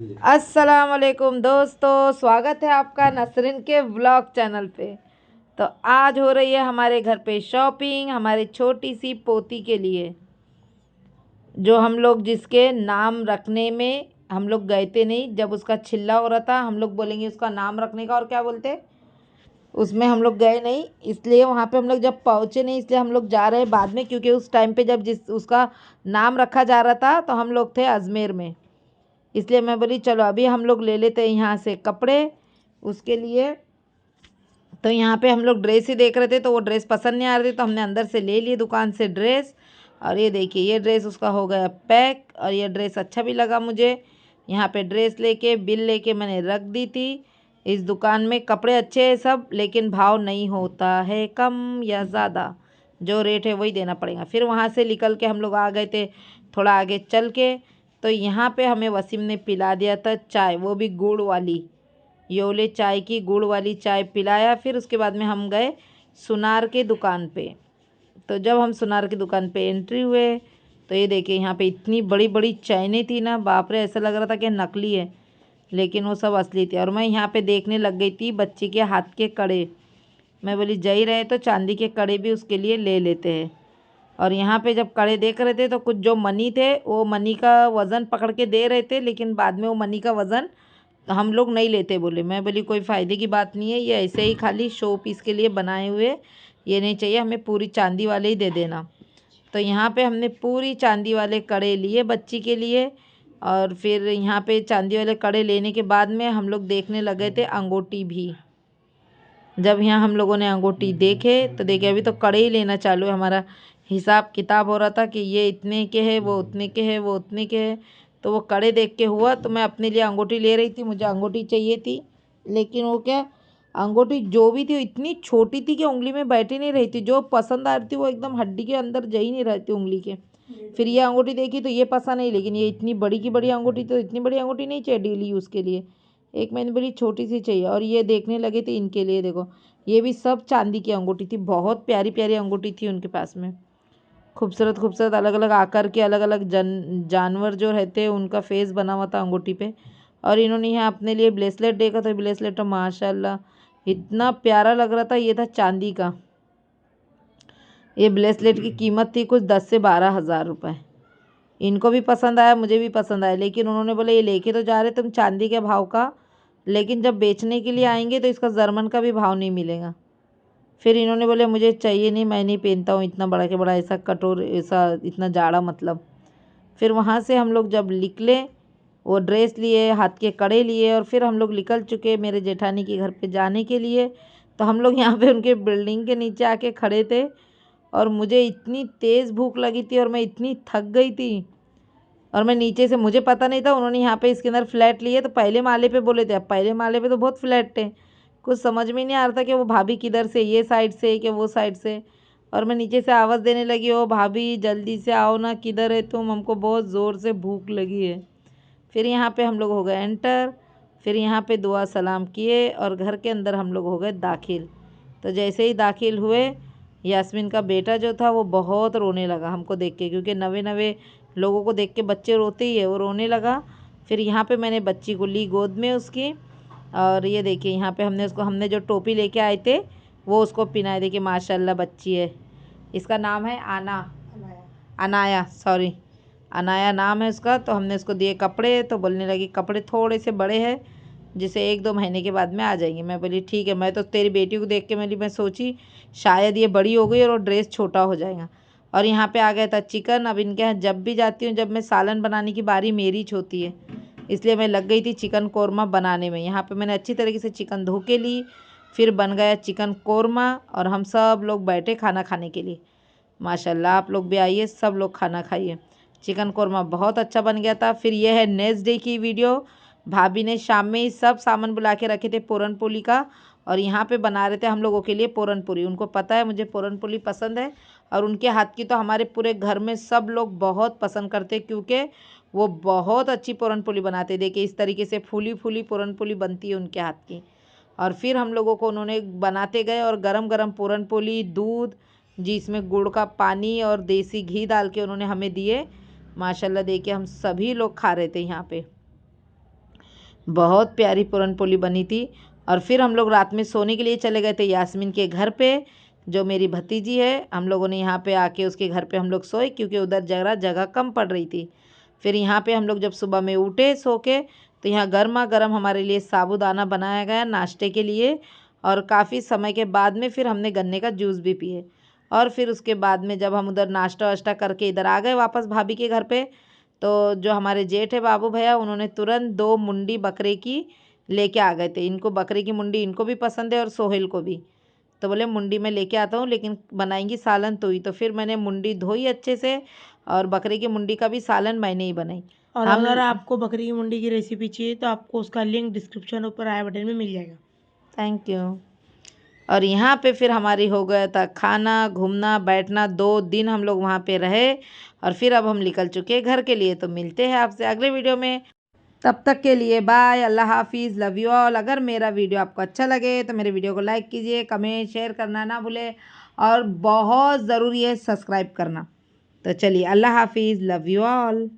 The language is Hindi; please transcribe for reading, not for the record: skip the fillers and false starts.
अस्सलाम वालेकुम दोस्तों, स्वागत है आपका नसरीन के व्लॉग चैनल पे। तो आज हो रही है हमारे घर पे शॉपिंग हमारी छोटी सी पोती के लिए, जो हम लोग जिसके नाम रखने में हम लोग गए थे नहीं। जब उसका छिल्ला हो रहा था, हम लोग बोलेंगे उसका नाम रखने का, और क्या बोलते उसमें हम लोग गए नहीं, इसलिए वहाँ पे हम लोग जब पहुँचे नहीं, इसलिए हम लोग जा रहे हैं बाद में, क्योंकि उस टाइम पे जब जिस उसका नाम रखा जा रहा था तो हम लोग थे अजमेर में। इसलिए मैं बोली चलो अभी हम लोग ले लेते हैं यहाँ से कपड़े उसके लिए। तो यहाँ पे हम लोग ड्रेस ही देख रहे थे, तो वो ड्रेस पसंद नहीं आ रही थी, तो हमने अंदर से ले लिए दुकान से ड्रेस। और ये देखिए, ये ड्रेस उसका हो गया पैक, और ये ड्रेस अच्छा भी लगा मुझे। यहाँ पे ड्रेस लेके बिल लेके मैंने रख दी थी। इस दुकान में कपड़े अच्छे हैं सब, लेकिन भाव नहीं होता है, कम या ज़्यादा जो रेट है वही देना पड़ेगा। फिर वहाँ से निकल के हम लोग आ गए थे थोड़ा आगे चल के। तो यहाँ पे हमें वसीम ने पिला दिया था चाय, वो भी गुड़ वाली, योले चाय की गुड़ वाली चाय पिलाया। फिर उसके बाद में हम गए सुनार के दुकान पे। तो जब हम सुनार की दुकान पे एंट्री हुए, तो ये देखिए यहाँ पे इतनी बड़ी बड़ी चैनें थी ना, बाप रे, ऐसा लग रहा था कि नकली है, लेकिन वो सब असली थी। और मैं यहाँ पे देखने लग गई थी बच्चे के हाथ के कड़े। मैं बोली जई रहे तो चांदी के कड़े भी उसके लिए ले लेते हैं। और यहाँ पे जब कड़े देख रहे थे तो कुछ जो मनी थे वो मनी का वज़न पकड़ के दे रहे थे, लेकिन बाद में वो मनी का वज़न हम लोग नहीं लेते बोले। मैं बोली कोई फ़ायदे की बात नहीं है, ये ऐसे ही खाली शो पीस के लिए बनाए हुए, ये नहीं चाहिए, हमें पूरी चांदी वाले ही दे देना। तो यहाँ पे हमने पूरी चांदी वाले कड़े लिए बच्ची के लिए। और फिर यहाँ पे चांदी वाले कड़े लेने के बाद में हम लोग देखने लगे थे अंगूठी भी। जब यहाँ हम लोगों ने अंगूठी देखे तो देखे अभी तो कड़े ही लेना चालू है, हमारा हिसाब किताब हो रहा था कि ये इतने के है, वो उतने के है, वो उतने के है। तो वो कड़े देख के हुआ, तो मैं अपने लिए अंगूठी ले रही थी, मुझे अंगूठी चाहिए थी। लेकिन वो क्या, अंगूठी जो भी थी वो इतनी छोटी थी कि उंगली में बैठी नहीं रही थी। जो पसंद आ रही थी वो एकदम हड्डी के अंदर जा ही नहीं रही थी उंगली के। फिर ये अंगूठी देखी तो ये पसंद नहीं, लेकिन ये इतनी बड़ी की बड़ी अंगूठी, तो इतनी बड़ी अंगूठी नहीं चाहिए डेली यूज़ के लिए, एक मैंने बड़ी छोटी सी चाहिए। और ये देखने लगे थे इनके लिए, देखो ये भी सब चांदी की अंगूठी थी, बहुत प्यारी प्यारी अंगूठी थी उनके पास में, खूबसूरत खूबसूरत अलग अलग आकार के, अलग अलग जानवर जो रहते हैं उनका फेस बना हुआ था अंगूठी पे। और इन्होंने यहाँ अपने लिए ब्रेसलेट देखा, तो ब्रेसलेट तो माशाल्लाह इतना प्यारा लग रहा था। ये था चांदी का, ये ब्रेसलेट की कीमत थी कुछ 10 से 12 हज़ार रुपये। इनको भी पसंद आया, मुझे भी पसंद आया, लेकिन उन्होंने बोले ये लेके तो जा रहे तुम चांदी के भाव का, लेकिन जब बेचने के लिए आएंगे तो इसका जर्मन का भी भाव नहीं मिलेगा। फिर इन्होंने बोले मुझे चाहिए नहीं, मैं नहीं पहनता हूँ इतना बड़ा के बड़ा, ऐसा कटोर, ऐसा इतना जाड़ा मतलब। फिर वहाँ से हम लोग जब निकले, वो ड्रेस लिए, हाथ के कड़े लिए, और फिर हम लोग निकल चुके मेरे जेठानी के घर पे जाने के लिए। तो हम लोग यहाँ पे उनके बिल्डिंग के नीचे आके खड़े थे, और मुझे इतनी तेज़ भूख लगी थी और मैं इतनी थक गई थी। और मैं नीचे से, मुझे पता नहीं था उन्होंने यहाँ पे इसके अंदर फ्लैट लिए, तो पहले माले पे बोले थे। अब पहले माले पे तो बहुत फ्लैट थे, कुछ समझ में नहीं आ रहा था कि वो भाभी किधर से, ये साइड से कि वो साइड से। और मैं नीचे से आवाज़ देने लगी, ओ भाभी जल्दी से आओ ना, किधर है तुम, हमको बहुत ज़ोर से भूख लगी है। फिर यहाँ पे हम लोग हो गए एंटर, फिर यहाँ पे दुआ सलाम किए और घर के अंदर हम लोग हो गए दाखिल। तो जैसे ही दाखिल हुए, यास्मीन का बेटा जो था वो बहुत रोने लगा हमको देख के, क्योंकि नवे नवे लोगों को देख के बच्चे रोते ही है, वो रोने लगा। फिर यहाँ पे मैंने बच्ची को ली गोद में उसकी, और ये देखिए यहाँ पे हमने जो टोपी लेके आए थे वो उसको पहनाए। देखिए माशाल्लाह बच्ची है, इसका नाम है अनाया, सॉरी, अनाया नाम है उसका। तो हमने उसको दिए कपड़े, तो बोलने लगी कपड़े थोड़े से बड़े हैं, जिसे 1-2 महीने के बाद में आ जाएंगे। मैं बोली ठीक है। मैं तो तेरी बेटी को देख के मैं सोची शायद ये बड़ी हो गई और ड्रेस छोटा हो जाएगा। और यहाँ पे आ गया था चिकन। अब इनके यहाँ जब भी जाती हूँ, जब मैं सालन बनाने की बारी मेरी होती है, इसलिए मैं लग गई थी चिकन कोरमा बनाने में। यहाँ पे मैंने अच्छी तरीके से चिकन धो के ली, फिर बन गया चिकन कोरमा, और हम सब लोग बैठे खाना खाने के लिए। माशाल्लाह आप लोग भी आइए, सब लोग खाना खाइए। चिकन कोरमा बहुत अच्छा बन गया था। फिर ये है नेक्स्ट डे की वीडियो। भाभी ने शाम में ही सब सामान बुला के रखे थे पूरन पोली का, और यहाँ पे बना रहे थे हम लोगों के लिए पूरन पूरी। उनको पता है मुझे पूरन पोली पसंद है, और उनके हाथ की तो हमारे पूरे घर में सब लोग बहुत पसंद करते, क्योंकि वो बहुत अच्छी पूरन पोली बनाते। देखिए इस तरीके से फूली फूली पूरन पोली बनती है उनके हाथ की। और फिर हम लोगों को उन्होंने बनाते गए, और गरम गरम पूरन पोली, दूध, जिसमें गुड़ का पानी और देसी घी डाल के उन्होंने हमें दिए। माशाल्लाह देखिए हम सभी लोग खा रहे थे यहाँ पे। बहुत प्यारी पूरन पोली बनी थी। और फिर हम लोग रात में सोने के लिए चले गए थे यास्मीन के घर पे, जो मेरी भतीजी है। हम लोगों ने यहाँ पे आके उसके घर पे हम लोग सोए, क्योंकि उधर जगह कम पड़ रही थी। फिर यहाँ पे हम लोग जब सुबह में उठे सो के, तो यहाँ गर्मा गर्म हमारे लिए साबूदाना बनाया गया नाश्ते के लिए। और काफ़ी समय के बाद में फिर हमने गन्ने का जूस भी पिए। और फिर उसके बाद में जब हम उधर नाश्ता वाश्ता करके इधर आ गए वापस भाभी के घर पे, तो जो हमारे जेठ है बाबू भैया, उन्होंने तुरंत 2 मुंडी बकरे की लेके आ गए थे। इनको बकरे की मुंडी इनको भी पसंद है और सोहेल को भी। तो बोले मुंडी में लेके आता हूँ, लेकिन बनाएंगी सालन तो ही। तो फिर मैंने मुंडी धोई अच्छे से, और बकरे की मुंडी का भी सालन मैंने ही बनाई। और हम अगर आपको बकरी की मुंडी की रेसिपी चाहिए तो आपको उसका लिंक डिस्क्रिप्शन ऊपर आई बटन में मिल जाएगा। Thank you. और यहाँ पे फिर हमारी हो गया था खाना, घूमना, बैठना। 2 दिन हम लोग वहाँ पे रहे, और फिर अब हम निकल चुके हैं घर के लिए। तो मिलते हैं आपसे अगले वीडियो में। तब तक के लिए बाय, अल्लाह हाफिज़, लव यू ऑल। अगर मेरा वीडियो आपको अच्छा लगे तो मेरे वीडियो को लाइक कीजिए, कमेंट शेयर करना ना भूलें, और बहुत ज़रूरी है सब्सक्राइब करना। तो चलिए, अल्लाह हाफिज़, लव यू ऑल।